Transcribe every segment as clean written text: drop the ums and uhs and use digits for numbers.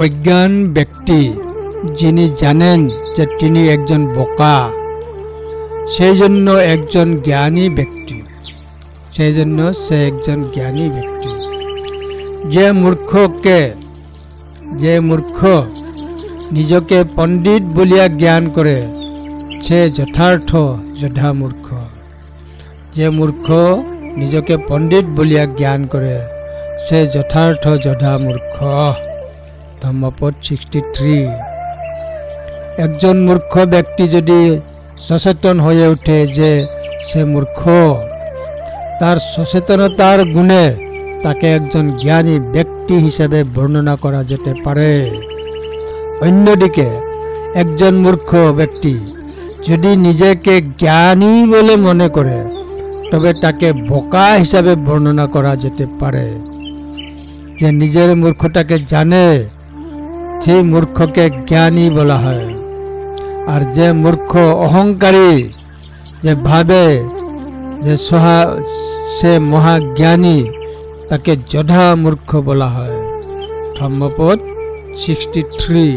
অজ্ঞান ব্যক্তি যিনি জানেন যে তিনি একজন বোকা, সেই জন্য একজন জ্ঞানী ব্যক্তি, সেই জন্য সে একজন জ্ঞানী ব্যক্তি। যে মূর্খ নিজকে পণ্ডিত বলিয়া জ্ঞান করে, সে যথার্থ যোদ্ধা মূর্খ। যে মূর্খ নিজকে পণ্ডিত বলিয়া জ্ঞান করে, সে যথার্থ যোদ্ধা মূর্খ। ধম্মপদ 63। একজন মূর্খ ব্যক্তি যদি সচেতন হয়ে ওঠে যে সে মূর্খ, তার সচেতনতার গুণে তাকে একজন জ্ঞানী ব্যক্তি হিসেবে বর্ণনা করা যেতে পারে। অন্যদিকে একজন মূর্খ ব্যক্তি যদি নিজেকে জ্ঞানী বলে মনে করে, তবে তাকে বোকা হিসাবে বর্ণনা করা যেতে পারে। যে নিজের মূর্খতাকে জানে, সেই মূর্খকে জ্ঞানী বলা হয়। আর যে মূর্খ অহংকারী, যে ভাবে যে সে মহাজ্ঞানী, তাকে যোদ্ধা মূর্খ বলা হয়। ধম্মপদ 63।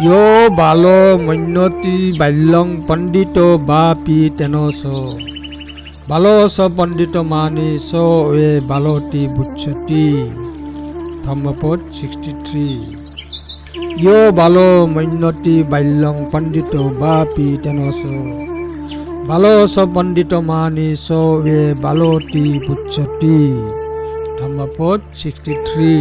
ইয়ো বালো মন্যতি বাল্যং পণ্ডিত বাপি তেনস বালস পণ্ডিত মানি স এ বালতি বুচ্ছতি। ধম্মপদ 63। ইয়ো বালো মন্যতি বাল্যং পণ্ডিত বাপি তেনস বালস পণ্ডিত মানি স এ বালতি বুচ্ছতি। ধম্মপদ 63।